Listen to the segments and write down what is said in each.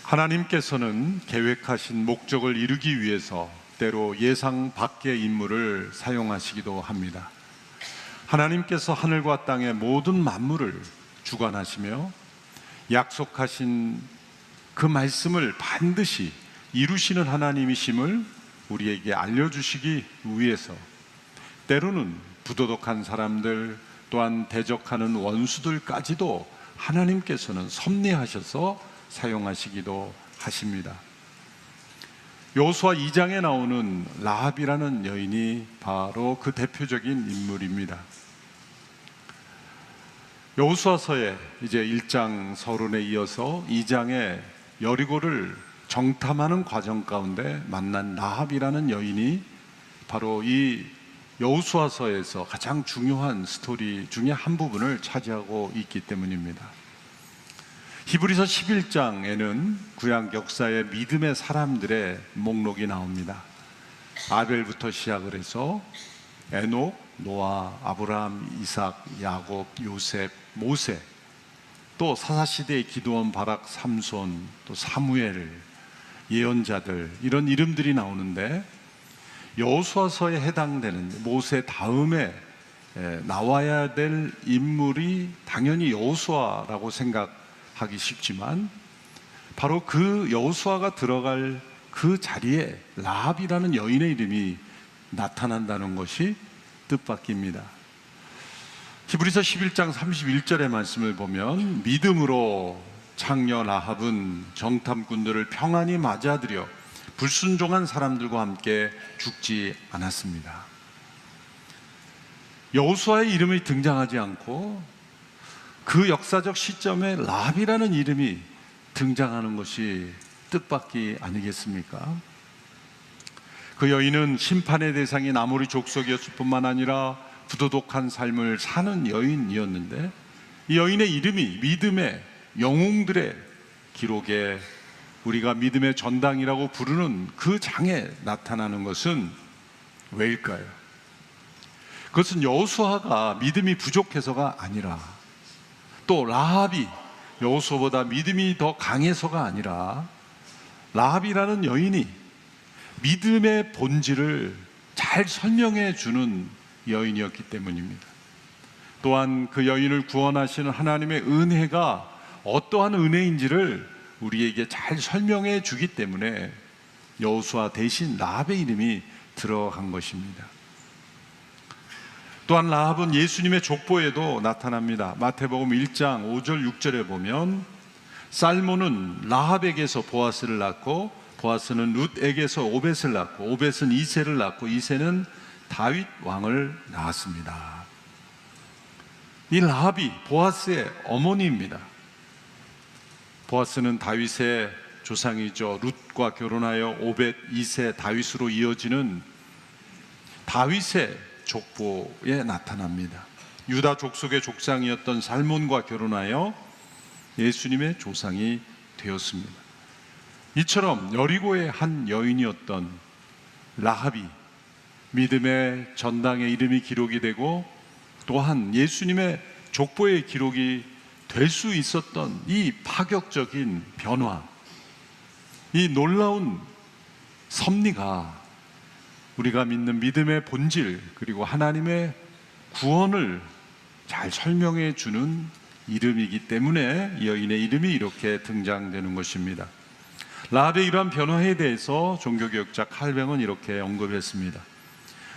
하나님께서는 계획하신 목적을 이루기 위해서 때로 예상 밖의 인물을 사용하시기도 합니다. 하나님께서 하늘과 땅의 모든 만물을 주관하시며 약속하신 그 말씀을 반드시 이루시는 하나님이심을 우리에게 알려주시기 위해서 때로는 부도덕한 사람들, 또한 대적하는 원수들까지도 하나님께서는 섭리하셔서 사용하시기도 하십니다. 여호수아 2장에 나오는 라합이라는 여인이 바로 그 대표적인 인물입니다. 여호수아서의 이제 1장 서론에 이어서 2장의 여리고를 정탐하는 과정 가운데 만난 라합이라는 여인이 바로 이 여호수아서에서 가장 중요한 스토리 중에 한 부분을 차지하고 있기 때문입니다. 히브리서 11장에는 구약 역사의 믿음의 사람들의 목록이 나옵니다. 아벨부터 시작을 해서 에녹, 노아, 아브라함, 이삭, 야곱, 요셉, 모세, 또 사사시대의 기드온, 바락, 삼손, 또 사무엘, 예언자들, 이런 이름들이 나오는데 여호수아서에 해당되는 모세 다음에 나와야 될 인물이 당연히 여호수아라고 생각하기 쉽지만 바로 그 여호수아가 들어갈 그 자리에 라합이라는 여인의 이름이 나타난다는 것이 뜻밖입니다. 히브리서 11장 31절의 말씀을 보면 믿음으로 장녀 라합은 정탐꾼들을 평안히 맞아들여 불순종한 사람들과 함께 죽지 않았습니다. 여호수아의 이름이 등장하지 않고 그 역사적 시점에 라합이라는 이름이 등장하는 것이 뜻밖이 아니겠습니까? 그 여인은 심판의 대상인 아모리 족속이었을 뿐만 아니라 부도덕한 삶을 사는 여인이었는데 이 여인의 이름이 믿음의 영웅들의 기록에 우리가 믿음의 전당이라고 부르는 그 장에 나타나는 것은 왜일까요? 그것은 여호수아가 믿음이 부족해서가 아니라 또 라합이 여호수아보다 믿음이 더 강해서가 아니라 라합이라는 여인이 믿음의 본질을 잘 설명해 주는 여인이었기 때문입니다. 또한 그 여인을 구원하시는 하나님의 은혜가 어떠한 은혜인지를 우리에게 잘 설명해 주기 때문에 여호수아 대신 라합의 이름이 들어간 것입니다. 또한 라합은 예수님의 족보에도 나타납니다. 마태복음 1장 5절 6절에 보면 살몬은 라합에게서 보아스를 낳고 보아스는 룻에게서 오벳을 낳고 오벳은 이새를 낳고 이새는 다윗 왕을 낳았습니다. 이 라합이 보아스의 어머니입니다. 보아스는 다윗의 조상이죠. 룻과 결혼하여 오벳, 이새, 다윗으로 이어지는 다윗의 족보에 나타납니다. 유다 족속의 족장이었던 살몬과 결혼하여 예수님의 조상이 되었습니다. 이처럼 여리고의 한 여인이었던 라합이 믿음의 전당에 이름이 기록이 되고 또한 예수님의 족보에 기록이 될 수 있었던 이 파격적인 변화, 이 놀라운 섭리가 우리가 믿는 믿음의 본질 그리고 하나님의 구원을 잘 설명해 주는 이름이기 때문에 이 여인의 이름이 이렇게 등장되는 것입니다. 라합의 이러한 변화에 대해서 종교개혁자 칼뱅은 이렇게 언급했습니다.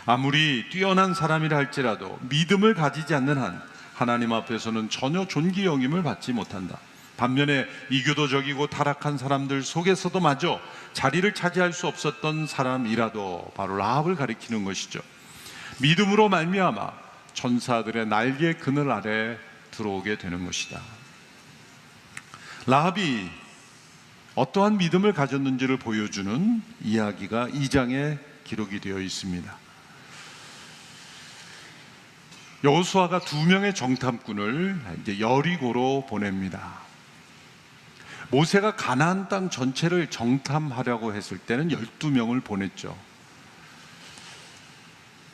아무리 뛰어난 사람이라 할지라도 믿음을 가지지 않는 한 하나님 앞에서는 전혀 존귀 여김을 받지 못한다. 반면에 이교도적이고 타락한 사람들 속에서도 마저 자리를 차지할 수 없었던 사람이라도 바로 라합을 가리키는 것이죠. 믿음으로 말미암아 천사들의 날개 그늘 아래 들어오게 되는 것이다. 라합이 어떠한 믿음을 가졌는지를 보여주는 이야기가 2장에 기록이 되어 있습니다. 여호수아가 2명의 정탐꾼을 이제 여리고로 보냅니다. 모세가 가나안 땅 전체를 정탐하려고 했을 때는 12명을 보냈죠.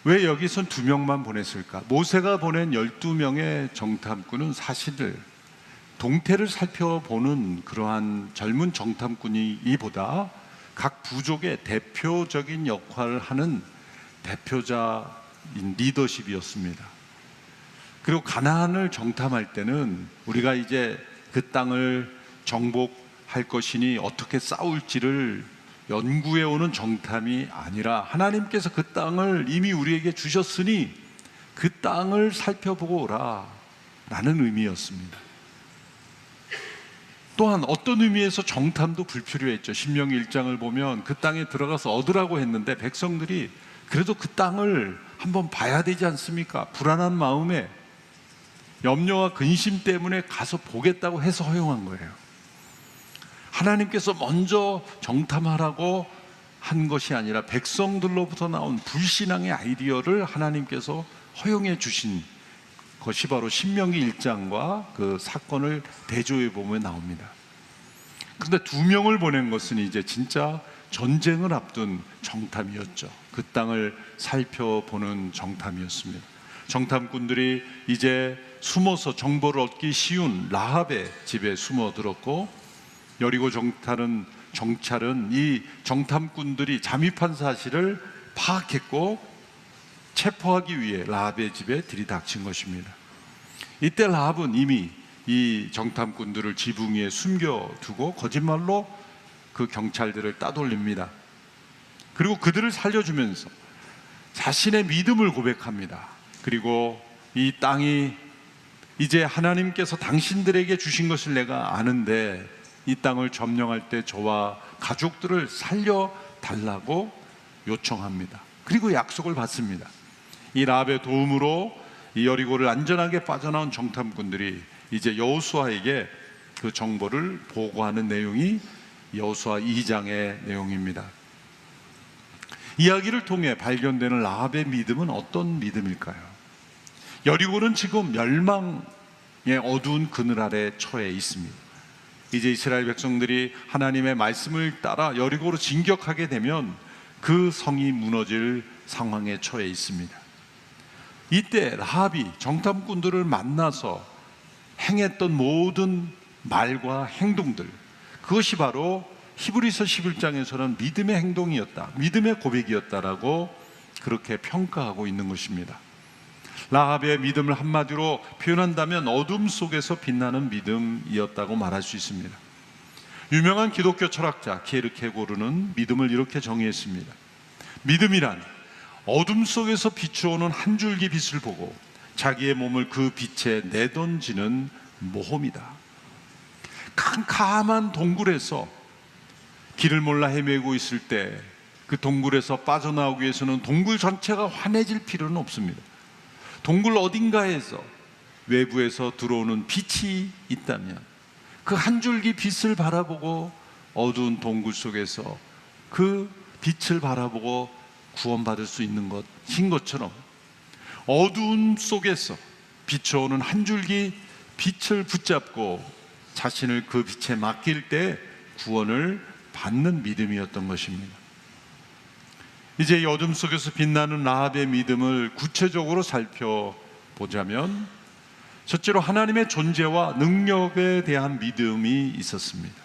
왜 여기선 2명만 보냈을까? 모세가 보낸 12명의 정탐꾼은 사실 동태를 살펴보는 그러한 젊은 정탐꾼이보다 각 부족의 대표적인 역할을 하는 대표자인 리더십이었습니다. 그리고 가나안을 정탐할 때는 우리가 이제 그 땅을 정복할 것이니 어떻게 싸울지를 연구해 오는 정탐이 아니라 하나님께서 그 땅을 이미 우리에게 주셨으니 그 땅을 살펴보고 오라 라는 의미였습니다. 또한 어떤 의미에서 정탐도 불필요했죠. 신명기 1장을 보면 그 땅에 들어가서 얻으라고 했는데 백성들이 그래도 그 땅을 한번 봐야 되지 않습니까? 불안한 마음에 염려와 근심 때문에 가서 보겠다고 해서 허용한 거예요. 하나님께서 먼저 정탐하라고 한 것이 아니라 백성들로부터 나온 불신앙의 아이디어를 하나님께서 허용해 주신 것이 바로 신명기 1장과 그 사건을 대조해 보면 나옵니다. 그런데 2명을 보낸 것은 이제 진짜 전쟁을 앞둔 정탐이었죠. 그 땅을 살펴보는 정탐이었습니다. 정탐꾼들이 이제 숨어서 정보를 얻기 쉬운 라합의 집에 숨어들었고, 여리고 정찰은 이 정탐꾼들이 잠입한 사실을 파악했고 체포하기 위해 라합의 집에 들이닥친 것입니다. 이때 라합은 이미 이 정탐꾼들을 지붕 위에 숨겨두고 거짓말로 그 경찰들을 따돌립니다. 그리고 그들을 살려주면서 자신의 믿음을 고백합니다. 그리고 이 땅이 이제 하나님께서 당신들에게 주신 것을 내가 아는데 이 땅을 점령할 때 저와 가족들을 살려달라고 요청합니다. 그리고 약속을 받습니다. 이 라합의 도움으로 이 여리고를 안전하게 빠져나온 정탐꾼들이 이제 여호수아에게 그 정보를 보고하는 내용이 여호수아 2장의 내용입니다. 이야기를 통해 발견되는 라합의 믿음은 어떤 믿음일까요? 여리고는 지금 멸망의 어두운 그늘 아래 처해 있습니다. 이제 이스라엘 백성들이 하나님의 말씀을 따라 여리고로 진격하게 되면 그 성이 무너질 상황에 처해 있습니다. 이때 라합이 정탐꾼들을 만나서 행했던 모든 말과 행동들, 그것이 바로 히브리서 11장에서는 믿음의 행동이었다, 믿음의 고백이었다라고 그렇게 평가하고 있는 것입니다. 라합의 믿음을 한마디로 표현한다면 어둠 속에서 빛나는 믿음이었다고 말할 수 있습니다. 유명한 기독교 철학자 키에르케고르는 믿음을 이렇게 정의했습니다. 믿음이란 어둠 속에서 비추어오는 한 줄기 빛을 보고 자기의 몸을 그 빛에 내던지는 모험이다. 캄캄한 동굴에서 길을 몰라 헤매고 있을 때 그 동굴에서 빠져나오기 위해서는 동굴 전체가 환해질 필요는 없습니다. 동굴 어딘가에서 외부에서 들어오는 빛이 있다면 그 한 줄기 빛을 바라보고 어두운 동굴 속에서 그 빛을 바라보고 구원받을 수 있는 것인 것처럼 어두운 속에서 비춰오는 한 줄기 빛을 붙잡고 자신을 그 빛에 맡길 때 구원을 받는 믿음이었던 것입니다. 이제 이 어둠 속에서 빛나는 라합의 믿음을 구체적으로 살펴보자면 첫째로 하나님의 존재와 능력에 대한 믿음이 있었습니다.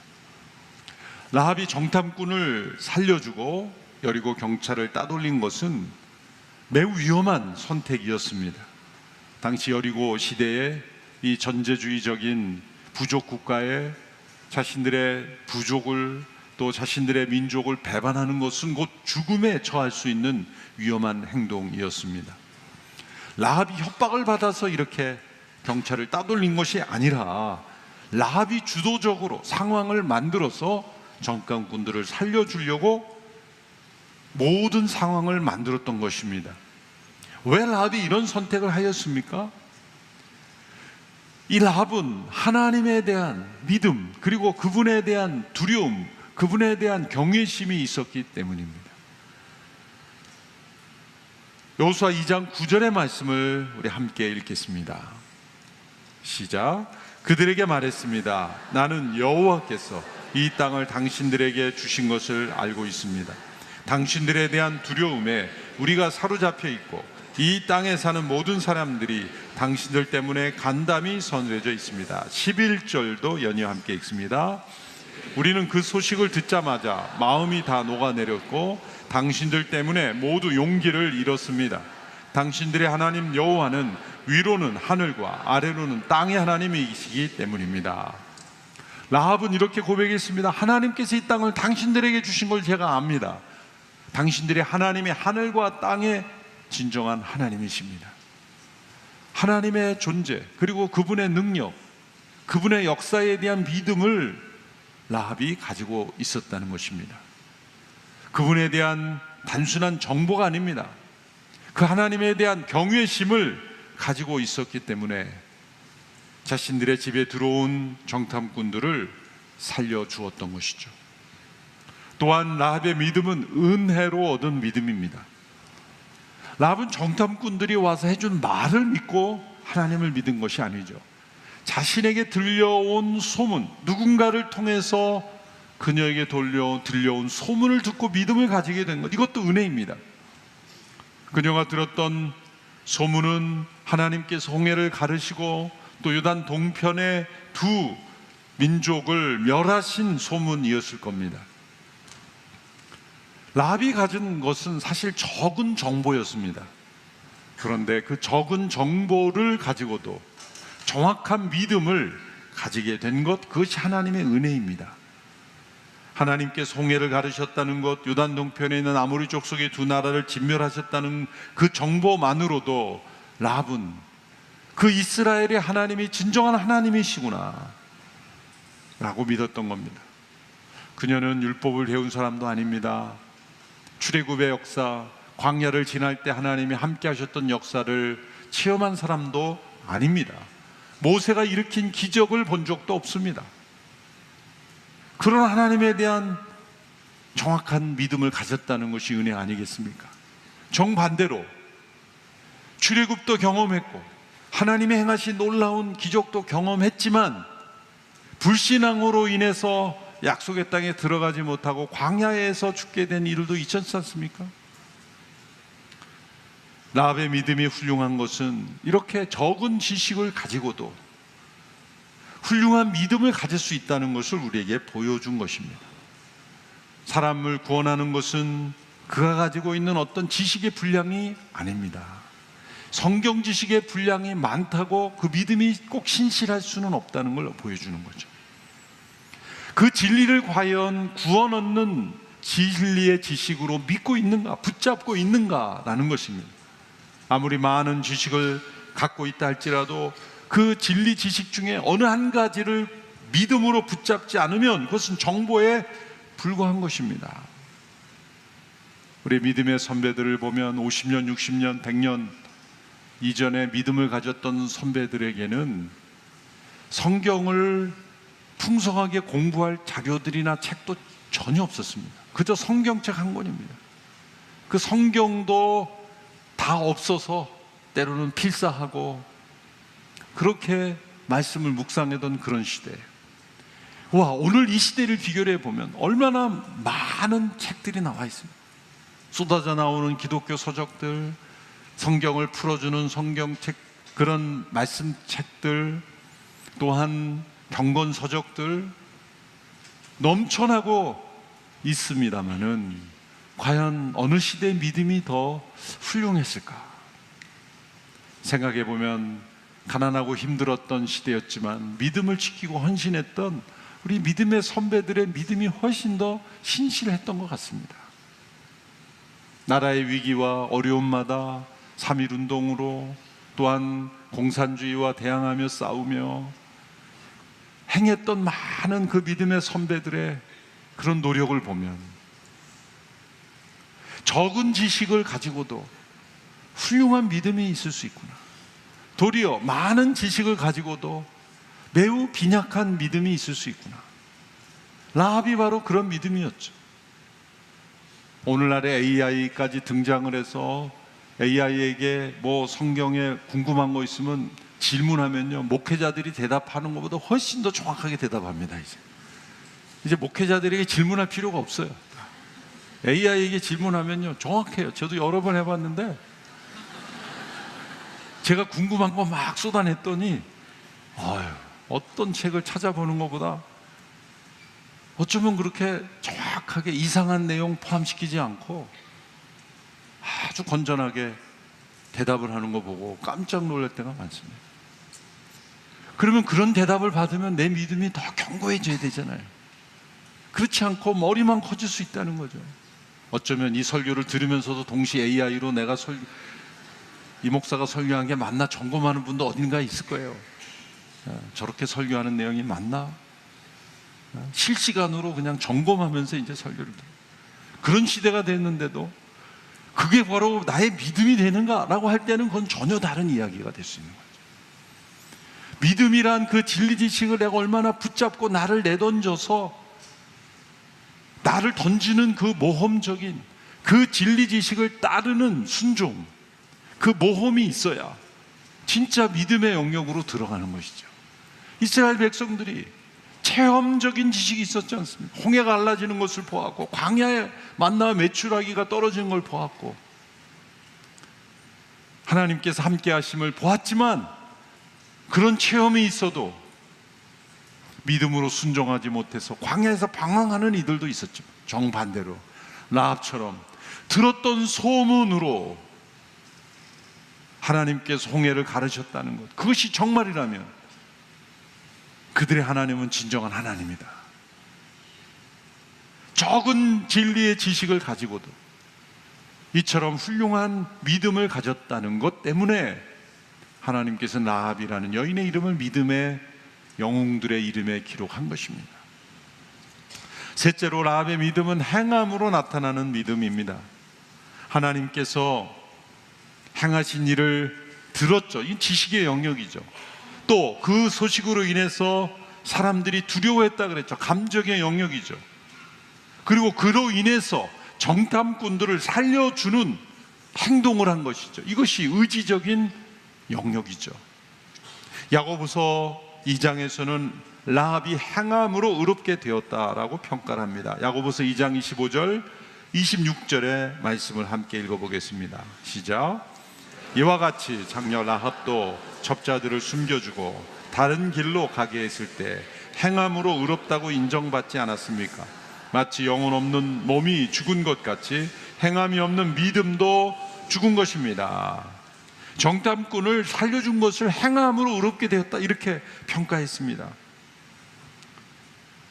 라합이 정탐꾼을 살려주고 여리고 경찰을 따돌린 것은 매우 위험한 선택이었습니다. 당시 여리고 시대에 이 전제주의적인 부족 국가에 자신들의 부족을 또 자신들의 민족을 배반하는 것은 곧 죽음에 처할 수 있는 위험한 행동이었습니다. 라합이 협박을 받아서 이렇게 경찰을 따돌린 것이 아니라 라합이 주도적으로 상황을 만들어서 정탐꾼들을 살려주려고 모든 상황을 만들었던 것입니다. 왜 라합이 이런 선택을 하였습니까? 이 라합은 하나님에 대한 믿음, 그리고 그분에 대한 두려움, 그분에 대한 경외심이 있었기 때문입니다. 여호수아 2장 9절의 말씀을 우리 함께 읽겠습니다. 시작. 그들에게 말했습니다. 나는 여호와께서 이 땅을 당신들에게 주신 것을 알고 있습니다. 당신들에 대한 두려움에 우리가 사로잡혀 있고 이 땅에 사는 모든 사람들이 당신들 때문에 간담이 서늘해져 있습니다. 11절도 연이어 함께 읽습니다. 우리는 그 소식을 듣자마자 마음이 다 녹아내렸고 당신들 때문에 모두 용기를 잃었습니다. 당신들의 하나님 여호와는 위로는 하늘과 아래로는 땅의 하나님이시기 때문입니다. 라합은 이렇게 고백했습니다. 하나님께서 이 땅을 당신들에게 주신 걸 제가 압니다. 당신들의 하나님이 하늘과 땅의 진정한 하나님이십니다. 하나님의 존재, 그리고 그분의 능력, 그분의 역사에 대한 믿음을 라합이 가지고 있었다는 것입니다. 그분에 대한 단순한 정보가 아닙니다. 그 하나님에 대한 경외심을 가지고 있었기 때문에 자신들의 집에 들어온 정탐꾼들을 살려주었던 것이죠. 또한 라합의 믿음은 은혜로 얻은 믿음입니다. 라합은 정탐꾼들이 와서 해준 말을 믿고 하나님을 믿은 것이 아니죠. 자신에게 들려온 소문, 누군가를 통해서 그녀에게 들려온 소문을 듣고 믿음을 가지게 된 것, 이것도 은혜입니다. 그녀가 들었던 소문은 하나님께서 홍해를 가르시고 또 요단 동편의 두 민족을 멸하신 소문이었을 겁니다. 라합이 가진 것은 사실 적은 정보였습니다. 그런데 그 적은 정보를 가지고도 정확한 믿음을 가지게 된 것, 그것이 하나님의 은혜입니다. 하나님께서 홍해를 가르셨다는 것, 요단 동편에 있는 아모리 족속의 두 나라를 진멸하셨다는 그 정보만으로도 라합은 그 이스라엘의 하나님이 진정한 하나님이시구나 라고 믿었던 겁니다. 그녀는 율법을 배운 사람도 아닙니다. 출애굽의 역사, 광야를 지날 때 하나님이 함께 하셨던 역사를 체험한 사람도 아닙니다. 모세가 일으킨 기적을 본 적도 없습니다. 그런 하나님에 대한 정확한 믿음을 가졌다는 것이 은혜 아니겠습니까? 정반대로 출애굽도 경험했고 하나님이 행하신 놀라운 기적도 경험했지만 불신앙으로 인해서 약속의 땅에 들어가지 못하고 광야에서 죽게 된 일도 있지 않습니까? 라합의 믿음이 훌륭한 것은 이렇게 적은 지식을 가지고도 훌륭한 믿음을 가질 수 있다는 것을 우리에게 보여준 것입니다. 사람을 구원하는 것은 그가 가지고 있는 어떤 지식의 분량이 아닙니다. 성경 지식의 분량이 많다고 그 믿음이 꼭 신실할 수는 없다는 걸 보여주는 거죠. 그 진리를 과연 구원 얻는 진리의 지식으로 믿고 있는가, 붙잡고 있는가라는 것입니다. 아무리 많은 지식을 갖고 있다 할지라도 그 진리 지식 중에 어느 한 가지를 믿음으로 붙잡지 않으면 그것은 정보에 불과한 것입니다. 우리 믿음의 선배들을 보면 50년, 60년, 100년 이전에 믿음을 가졌던 선배들에게는 성경을 풍성하게 공부할 자료들이나 책도 전혀 없었습니다. 그저 성경책 한 권입니다. 그 성경도 다 없어서 때로는 필사하고 그렇게 말씀을 묵상하던 그런 시대. 와, 오늘 이 시대를 비교해 보면 얼마나 많은 책들이 나와 있습니다. 쏟아져 나오는 기독교 서적들, 성경을 풀어주는 성경책, 그런 말씀책들, 또한 경건 서적들 넘쳐나고 있습니다마는 과연 어느 시대의 믿음이 더 훌륭했을까? 생각해 보면 가난하고 힘들었던 시대였지만 믿음을 지키고 헌신했던 우리 믿음의 선배들의 믿음이 훨씬 더 신실했던 것 같습니다. 나라의 위기와 어려움마다 3.1운동으로 또한 공산주의와 대항하며 싸우며 행했던 많은 그 믿음의 선배들의 그런 노력을 보면 적은 지식을 가지고도 훌륭한 믿음이 있을 수 있구나. 도리어 많은 지식을 가지고도 매우 빈약한 믿음이 있을 수 있구나. 라합이 바로 그런 믿음이었죠. 오늘날의 AI까지 등장을 해서 AI에게 뭐 성경에 궁금한 거 있으면 질문하면요, 목회자들이 대답하는 것보다 훨씬 더 정확하게 대답합니다. 이제 목회자들에게 질문할 필요가 없어요. AI에게 질문하면요 정확해요. 저도 여러 번 해봤는데 제가 궁금한 거 막 쏟아냈더니 어떤 책을 찾아보는 것보다 어쩌면 그렇게 정확하게 이상한 내용 포함시키지 않고 아주 건전하게 대답을 하는 거 보고 깜짝 놀랄 때가 많습니다. 그러면 그런 대답을 받으면 내 믿음이 더 견고해져야 되잖아요. 그렇지 않고 머리만 커질 수 있다는 거죠. 어쩌면 이 설교를 들으면서도 동시에 AI로 이 목사가 설교한 게 맞나 점검하는 분도 어딘가에 있을 거예요. 저렇게 설교하는 내용이 맞나? 실시간으로 그냥 점검하면서 이제 설교를 들어요. 그런 시대가 됐는데도 그게 바로 나의 믿음이 되는가라고 할 때는 그건 전혀 다른 이야기가 될 수 있는 거죠. 믿음이란 그 진리 지식을 내가 얼마나 붙잡고 나를 내던져서 나를 던지는 그 모험적인 그 진리 지식을 따르는 순종, 그 모험이 있어야 진짜 믿음의 영역으로 들어가는 것이죠. 이스라엘 백성들이 체험적인 지식이 있었지 않습니까? 홍해가 갈라지는 것을 보았고 광야에 만나와 메추라기가 떨어지는 걸 보았고 하나님께서 함께 하심을 보았지만 그런 체험이 있어도 믿음으로 순종하지 못해서 광야에서 방황하는 이들도 있었죠. 정반대로 라합처럼 들었던 소문으로 하나님께서 홍해를 가르셨다는 것, 그것이 정말이라면 그들의 하나님은 진정한 하나님이다. 적은 진리의 지식을 가지고도 이처럼 훌륭한 믿음을 가졌다는 것 때문에 하나님께서 라합이라는 여인의 이름을 믿음의 영웅들의 이름에 기록한 것입니다. 셋째로 라합의 믿음은 행함으로 나타나는 믿음입니다. 하나님께서 행하신 일을 들었죠. 이 지식의 영역이죠. 또 그 소식으로 인해서 사람들이 두려워했다 그랬죠. 감정의 영역이죠. 그리고 그로 인해서 정탐꾼들을 살려주는 행동을 한 것이죠. 이것이 의지적인 영역이죠. 야고보서 2장에서는 라합이 행함으로 의롭게 되었다라고 평가를 합니다. 야고보서 2장 25절 26절의 말씀을 함께 읽어보겠습니다. 시작. 이와 같이 장녀 라합도 접자들을 숨겨주고 다른 길로 가게 했을 때 행함으로 의롭다고 인정받지 않았습니까? 마치 영혼 없는 몸이 죽은 것 같이 행함이 없는 믿음도 죽은 것입니다. 정탐꾼을 살려준 것을 행함으로 의롭게 되었다, 이렇게 평가했습니다.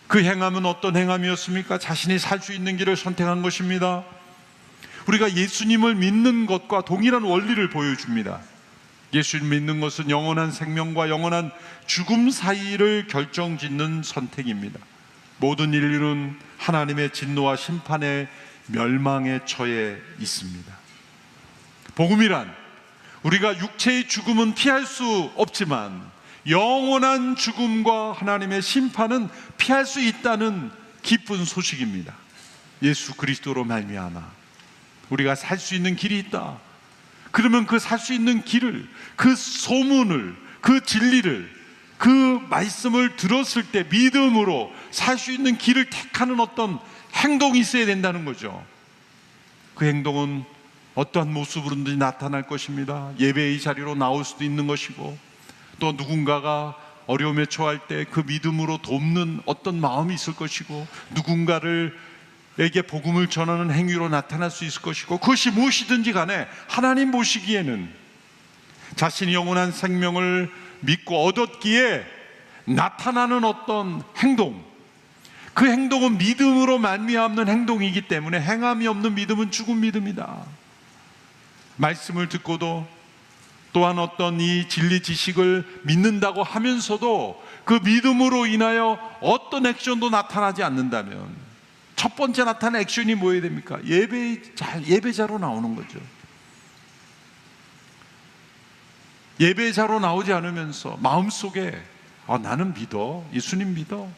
그 행함은 어떤 행함이었습니까? 자신이 살 수 있는 길을 선택한 것입니다. 우리가 예수님을 믿는 것과 동일한 원리를 보여줍니다. 예수를 믿는 것은 영원한 생명과 영원한 죽음 사이를 결정짓는 선택입니다. 모든 인류는 하나님의 진노와 심판의 멸망에 처해 있습니다. 복음이란 우리가 육체의 죽음은 피할 수 없지만 영원한 죽음과 하나님의 심판은 피할 수 있다는 기쁜 소식입니다. 예수 그리스도로 말미암아 우리가 살 수 있는 길이 있다. 그러면 그 살 수 있는 길을, 그 소문을, 그 진리를, 그 말씀을 들었을 때 믿음으로 살 수 있는 길을 택하는 어떤 행동이 있어야 된다는 거죠. 그 행동은 어떠한 모습으로든지 나타날 것입니다. 예배의 자리로 나올 수도 있는 것이고, 또 누군가가 어려움에 처할 때 그 믿음으로 돕는 어떤 마음이 있을 것이고, 누군가에게 복음을 전하는 행위로 나타날 수 있을 것이고, 그것이 무엇이든지 간에 하나님 보시기에는 자신이 영원한 생명을 믿고 얻었기에 나타나는 어떤 행동, 그 행동은 믿음으로 말미암는 행동이기 때문에 행함이 없는 믿음은 죽은 믿음이다. 말씀을 듣고도 또한 어떤 이 진리 지식을 믿는다고 하면서도 그 믿음으로 인하여 어떤 액션도 나타나지 않는다면 첫 번째 나타난 액션이 뭐여야 됩니까? 예배자로 나오는 거죠. 예배자로 나오지 않으면서 마음속에 나는 믿어, 예수님 믿어,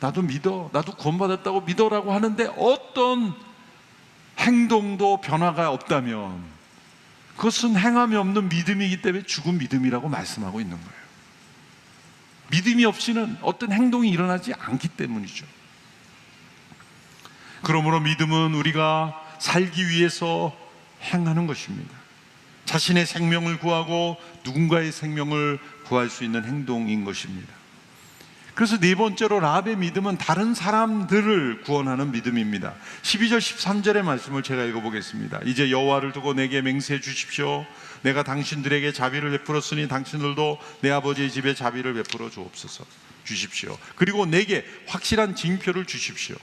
나도 믿어, 나도 구원받았다고 믿어라고 하는데 어떤 행동도 변화가 없다면 그것은 행함이 없는 믿음이기 때문에 죽은 믿음이라고 말씀하고 있는 거예요. 믿음이 없이는 어떤 행동이 일어나지 않기 때문이죠. 그러므로 믿음은 우리가 살기 위해서 행하는 것입니다. 자신의 생명을 구하고 누군가의 생명을 구할 수 있는 행동인 것입니다. 그래서 네 번째로 라합의 믿음은 다른 사람들을 구원하는 믿음입니다. 12절 13절의 말씀을 제가 읽어보겠습니다. 이제 여호와를 두고 내게 맹세해 주십시오. 내가 당신들에게 자비를 베풀었으니 당신들도 내 아버지의 집에 자비를 베풀어 주십시오. 그리고 내게 확실한 징표를 주십시오.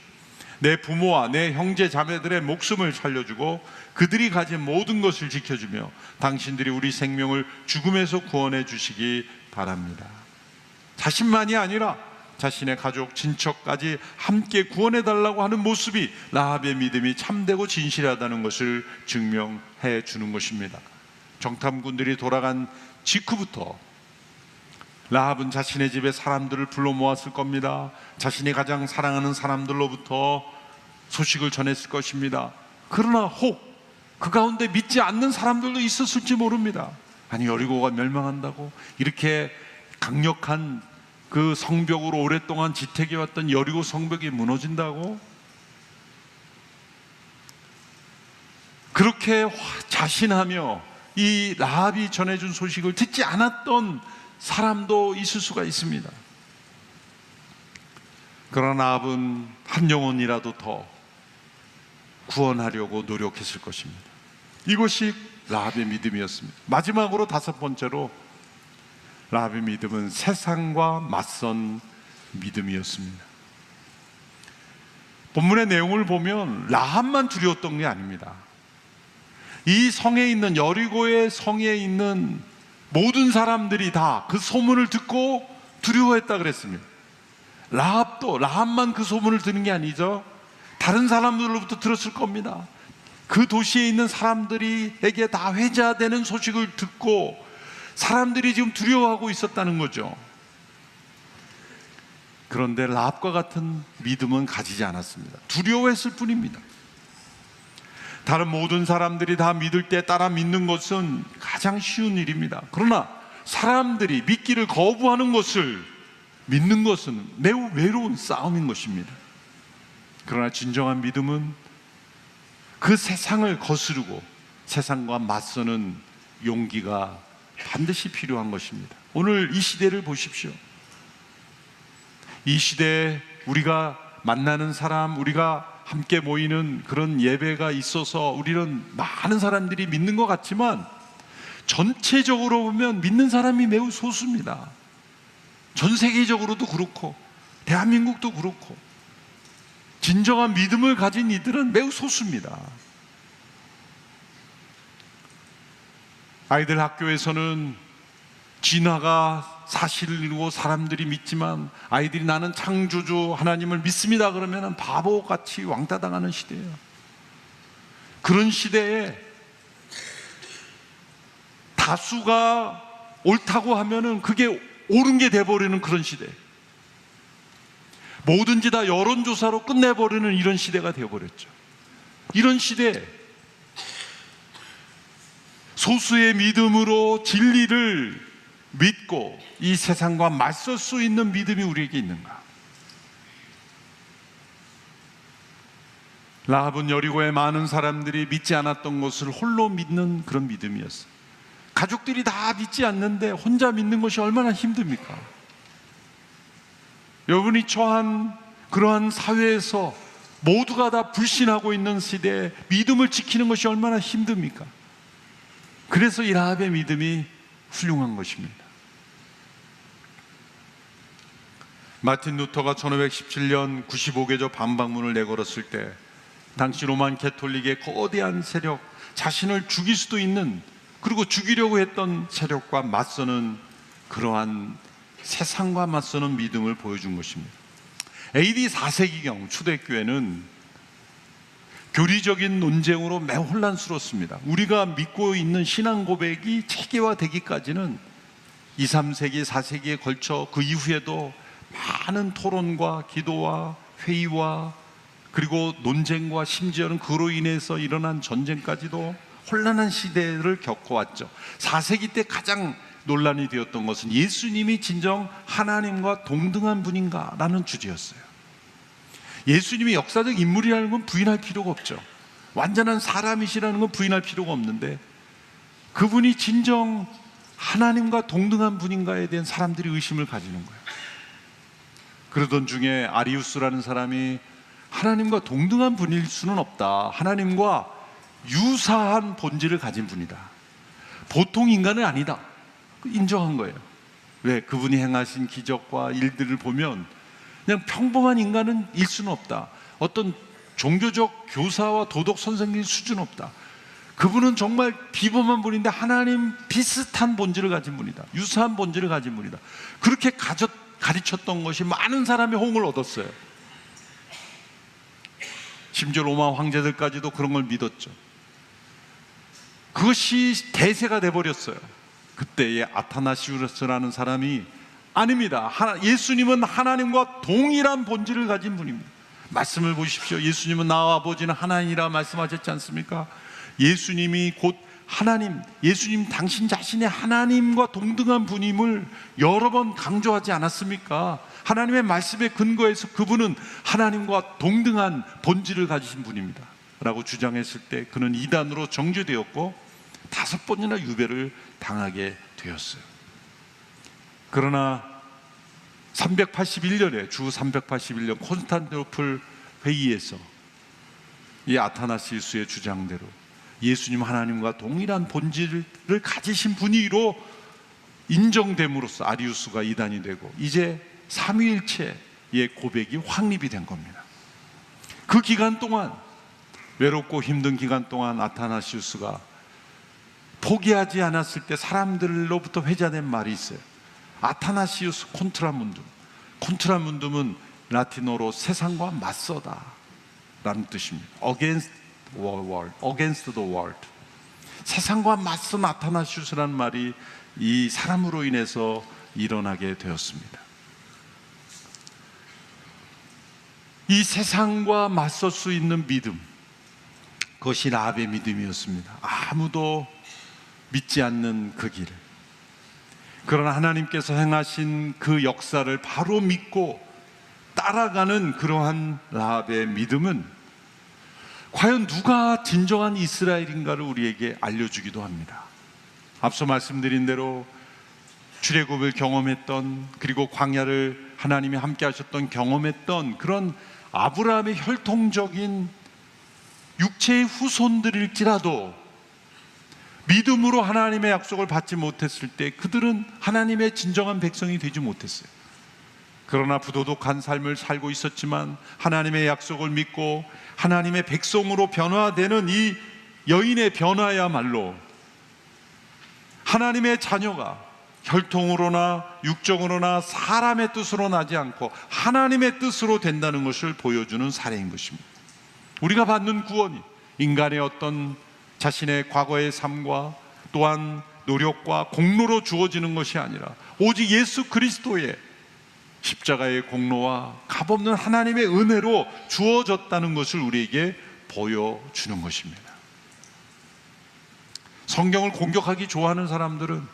내 부모와 내 형제 자매들의 목숨을 살려주고 그들이 가진 모든 것을 지켜주며 당신들이 우리 생명을 죽음에서 구원해 주시기 바랍니다. 자신만이 아니라 자신의 가족, 친척까지 함께 구원해 달라고 하는 모습이 라합의 믿음이 참되고 진실하다는 것을 증명해 주는 것입니다. 정탐꾼들이 돌아간 직후부터 라합은 자신의 집에 사람들을 불러 모았을 겁니다. 자신이 가장 사랑하는 사람들로부터 소식을 전했을 것입니다. 그러나 혹 그 가운데 믿지 않는 사람들도 있었을지 모릅니다. 아니, 여리고가 멸망한다고? 이렇게 강력한 그 성벽으로 오랫동안 지탱해 왔던 여리고 성벽이 무너진다고? 그렇게 자신하며 이 라합이 전해준 소식을 듣지 않았던 사람도 있을 수가 있습니다. 그러나 라합은 한 영혼이라도 더 구원하려고 노력했을 것입니다. 이것이 라합의 믿음이었습니다. 마지막으로 다섯 번째로 라합의 믿음은 세상과 맞선 믿음이었습니다. 본문의 내용을 보면 라합만 두려웠던 게 아닙니다. 이 성에 있는, 여리고의 성에 있는 모든 사람들이 다 그 소문을 듣고 두려워했다 그랬습니다. 라합만 그 소문을 듣는 게 아니죠. 다른 사람들로부터 들었을 겁니다. 그 도시에 있는 사람들에게 다 회자되는 소식을 듣고 사람들이 지금 두려워하고 있었다는 거죠. 그런데 라합과 같은 믿음은 가지지 않았습니다. 두려워했을 뿐입니다. 다른 모든 사람들이 다 믿을 때 따라 믿는 것은 가장 쉬운 일입니다. 그러나 사람들이 믿기를 거부하는 것을 믿는 것은 매우 외로운 싸움인 것입니다. 그러나 진정한 믿음은 그 세상을 거스르고 세상과 맞서는 용기가 반드시 필요한 것입니다. 오늘 이 시대를 보십시오. 이 시대에 우리가 만나는 사람, 우리가 함께 모이는 그런 예배가 있어서 우리는 많은 사람들이 믿는 것 같지만 전체적으로 보면 믿는 사람이 매우 소수입니다. 전 세계적으로도 그렇고 대한민국도 그렇고 진정한 믿음을 가진 이들은 매우 소수입니다. 아이들 학교에서는 진화가 사실이고 사람들이 믿지만 아이들이 나는 창조주 하나님을 믿습니다 그러면 바보같이 왕따당하는 시대예요. 그런 시대에 다수가 옳다고 하면은 그게 옳은 게 돼버리는 그런 시대, 뭐든지 다 여론조사로 끝내버리는 이런 시대가 되어버렸죠. 이런 시대에 소수의 믿음으로 진리를 믿고 이 세상과 맞설 수 있는 믿음이 우리에게 있는가? 라합은 여리고의 많은 사람들이 믿지 않았던 것을 홀로 믿는 그런 믿음이었어요. 가족들이 다 믿지 않는데 혼자 믿는 것이 얼마나 힘듭니까? 여러분이 처한 그러한 사회에서 모두가 다 불신하고 있는 시대에 믿음을 지키는 것이 얼마나 힘듭니까? 그래서 이 라합의 믿음이 훌륭한 것입니다. 마틴 루터가 1517년 95개조 반박문을 내걸었을 때 당시 로만 가톨릭의 거대한 세력, 자신을 죽일 수도 있는, 그리고 죽이려고 했던 세력과 맞서는 그러한 세상과 맞서는 믿음을 보여준 것입니다. AD 4세기경 초대교회는 교리적인 논쟁으로 매우 혼란스럽습니다. 우리가 믿고 있는 신앙 고백이 체계화되기까지는 2, 3세기, 4세기에 걸쳐 그 이후에도 많은 토론과 기도와 회의와 그리고 논쟁과 심지어는 그로 인해서 일어난 전쟁까지도 혼란한 시대를 겪어왔죠. 4세기 때 가장 논란이 되었던 것은 예수님이 진정 하나님과 동등한 분인가 라는 주제였어요. 예수님이 역사적 인물이라는 건 부인할 필요가 없죠. 완전한 사람이시라는 건 부인할 필요가 없는데 그분이 진정 하나님과 동등한 분인가에 대한 사람들이 의심을 가지는 거예요. 그러던 중에 아리우스라는 사람이 하나님과 동등한 분일 수는 없다, 하나님과 유사한 본질을 가진 분이다, 보통 인간은 아니다, 인정한 거예요. 왜? 그분이 행하신 기적과 일들을 보면 그냥 평범한 인간은 일 수는 없다, 어떤 종교적 교사와 도덕 선생님 수준 없다, 그분은 정말 비범한 분인데 하나님 비슷한 본질을 가진 분이다, 유사한 본질을 가진 분이다. 그렇게 가르쳤던 것이 많은 사람의 호응을 얻었어요. 심지어 로마 황제들까지도 그런 걸 믿었죠. 그것이 대세가 돼버렸어요. 그때의 아타나시우스라는 사람이 아닙니다, 예수님은 하나님과 동일한 본질을 가진 분입니다. 말씀을 보십시오. 예수님은 나와 아버지는 하나님이라 말씀하셨지 않습니까? 예수님이 곧 하나님, 예수님 당신 자신의 하나님과 동등한 분임을 여러 번 강조하지 않았습니까? 하나님의 말씀에 근거해서 그분은 하나님과 동등한 본질을 가지신 분입니다 라고 주장했을 때 그는 이단으로 정죄되었고 5번이나 유배를 당하게 되었어요. 그러나 381년에 주 381년 콘스탄티노플 회의에서 이 아타나시우스의 주장대로 예수님 하나님과 동일한 본질을 가지신 분이로 인정됨으로써 아리우스가 이단이 되고 이제 삼위일체의 고백이 확립이 된 겁니다. 그 기간 동안, 외롭고 힘든 기간 동안 아타나시우스가 포기하지 않았을 때 사람들로부터 회자된 말이 있어요. 아타나시우스 콘트라문둠. 콘트라문둠은 라틴어로 세상과 맞서다 라는 뜻입니다. Against the world. 세상과 맞선 아타나시우스라는 말이 이 사람으로 인해서 일어나게 되었습니다. 이 세상과 맞설 수 있는 믿음, 그것이 라합의 믿음이었습니다. 아무도 믿지 않는 그 길, 그러나 하나님께서 행하신 그 역사를 바로 믿고 따라가는 그러한 라합의 믿음은 과연 누가 진정한 이스라엘인가를 우리에게 알려주기도 합니다. 앞서 말씀드린 대로 출애굽을 경험했던, 그리고 광야를 하나님이 함께 하셨던 경험했던 그런 아브라함의 혈통적인 육체의 후손들일지라도 믿음으로 하나님의 약속을 받지 못했을 때 그들은 하나님의 진정한 백성이 되지 못했어요. 그러나 부도덕한 삶을 살고 있었지만 하나님의 약속을 믿고 하나님의 백성으로 변화되는 이 여인의 변화야말로 하나님의 자녀가 혈통으로나 육정으로나 사람의 뜻으로 나지 않고 하나님의 뜻으로 된다는 것을 보여주는 사례인 것입니다. 우리가 받는 구원이 인간의 어떤 자신의 과거의 삶과 또한 노력과 공로로 주어지는 것이 아니라 오직 예수 그리스도의 십자가의 공로와 값없는 하나님의 은혜로 주어졌다는 것을 우리에게 보여주는 것입니다. 성경을 공격하기 좋아하는 사람들은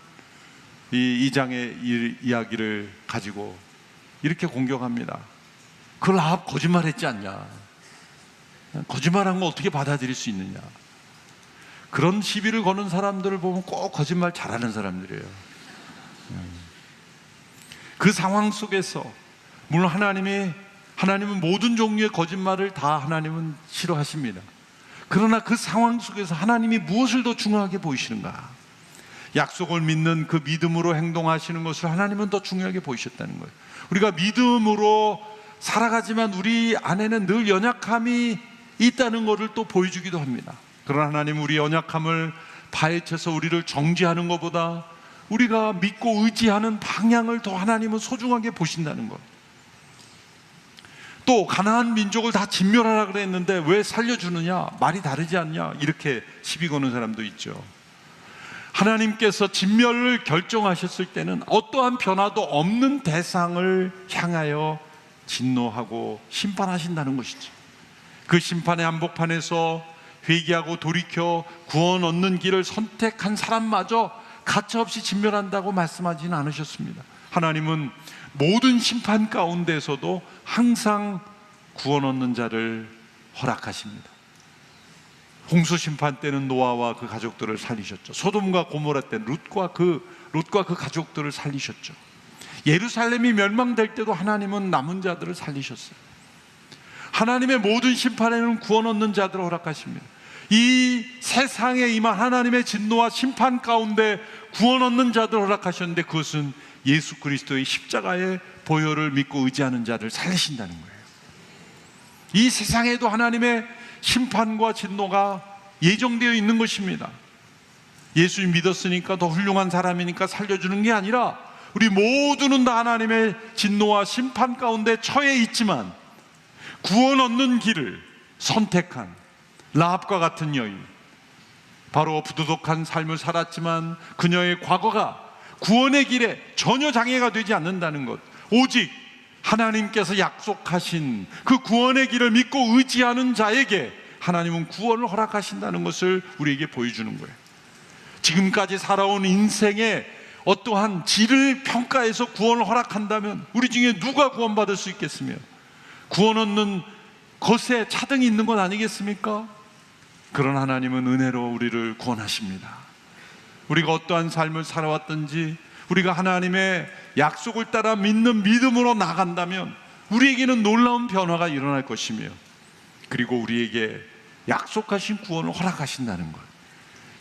이 2장의 이야기를 가지고 이렇게 공격합니다. 그 라합 거짓말했지 않냐, 거짓말한 거 어떻게 받아들일 수 있느냐. 그런 시비를 거는 사람들을 보면 꼭 거짓말 잘하는 사람들이에요. 그 상황 속에서 물론 하나님은 모든 종류의 거짓말을 다 하나님은 싫어하십니다. 그러나 그 상황 속에서 하나님이 무엇을 더 중요하게 보이시는가? 약속을 믿는 그 믿음으로 행동하시는 것을 하나님은 더 중요하게 보이셨다는 거예요. 우리가 믿음으로 살아가지만 우리 안에는 늘 연약함이 있다는 것을 또 보여주기도 합니다. 그러나 하나님 우리 연약함을 파헤쳐서 우리를 정죄하는 것보다 우리가 믿고 의지하는 방향을 더 하나님은 소중하게 보신다는 것. 또 가나안 민족을 다 진멸하라 그랬는데 왜 살려주느냐, 말이 다르지 않냐, 이렇게 시비 거는 사람도 있죠. 하나님께서 진멸을 결정하셨을 때는 어떠한 변화도 없는 대상을 향하여 진노하고 심판하신다는 것이죠. 그 심판의 한복판에서 회개하고 돌이켜 구원 얻는 길을 선택한 사람마저 가차없이 진멸한다고 말씀하지는 않으셨습니다. 하나님은 모든 심판 가운데서도 항상 구원 얻는 자를 허락하십니다. 홍수 심판 때는 노아와 그 가족들을 살리셨죠. 소돔과 고모라 때는 롯과 그 가족들을 살리셨죠. 예루살렘이 멸망될 때도 하나님은 남은 자들을 살리셨어요. 하나님의 모든 심판에는 구원 얻는 자들을 허락하십니다. 이 세상에 임한 하나님의 진노와 심판 가운데 구원 얻는 자들을 허락하셨는데, 그것은 예수 그리스도의 십자가의 보혈을 믿고 의지하는 자를 살리신다는 거예요. 이 세상에도 하나님의 심판과 진노가 예정되어 있는 것입니다. 예수님 믿었으니까 더 훌륭한 사람이니까 살려주는 게 아니라, 우리 모두는 다 하나님의 진노와 심판 가운데 처해 있지만 구원 얻는 길을 선택한 라합과 같은 여인, 바로 부도덕한 삶을 살았지만 그녀의 과거가 구원의 길에 전혀 장애가 되지 않는다는 것, 오직 하나님께서 약속하신 그 구원의 길을 믿고 의지하는 자에게 하나님은 구원을 허락하신다는 것을 우리에게 보여주는 거예요. 지금까지 살아온 인생의 어떠한 질을 평가해서 구원을 허락한다면 우리 중에 누가 구원받을 수 있겠으며, 구원 얻는 것에 차등이 있는 것 아니겠습니까? 그런 하나님은 은혜로 우리를 구원하십니다. 우리가 어떠한 삶을 살아왔든지 우리가 하나님의 약속을 따라 믿는 믿음으로 나간다면 우리에게는 놀라운 변화가 일어날 것이며, 그리고 우리에게 약속하신 구원을 허락하신다는 것,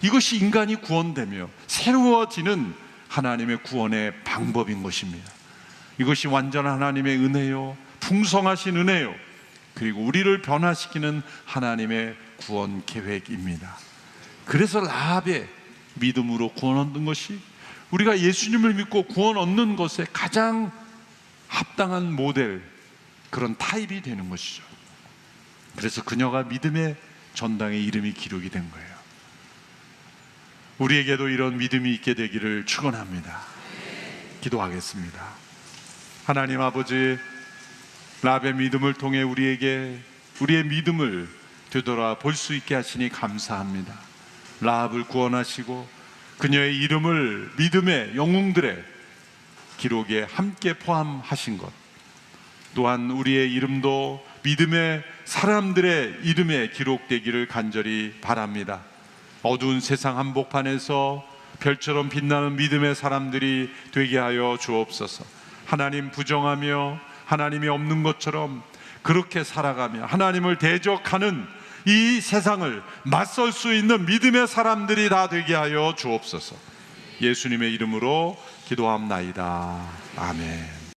이것이 인간이 구원되며 새로워지는 하나님의 구원의 방법인 것입니다. 이것이 완전한 하나님의 은혜요, 풍성하신 은혜요, 그리고 우리를 변화시키는 하나님의 구원 계획입니다. 그래서 라합의 믿음으로 구원 얻는 것이 우리가 예수님을 믿고 구원 얻는 것에 가장 합당한 모델, 그런 타입이 되는 것이죠. 그래서 그녀가 믿음의 전당에 이름이 기록이 된 거예요. 우리에게도 이런 믿음이 있게 되기를 축원합니다. 기도하겠습니다. 하나님 아버지, 라합의 믿음을 통해 우리에게 우리의 믿음을 되돌아볼 수 있게 하시니 감사합니다. 라합을 구원하시고 그녀의 이름을 믿음의 영웅들의 기록에 함께 포함하신 것, 또한 우리의 이름도 믿음의 사람들의 이름에 기록되기를 간절히 바랍니다. 어두운 세상 한복판에서 별처럼 빛나는 믿음의 사람들이 되게 하여 주옵소서. 하나님 부정하며 하나님이 없는 것처럼 그렇게 살아가며 하나님을 대적하는 이 세상을 맞설 수 있는 믿음의 사람들이 다 되게 하여 주옵소서. 예수님의 이름으로 기도합나이다. 아멘.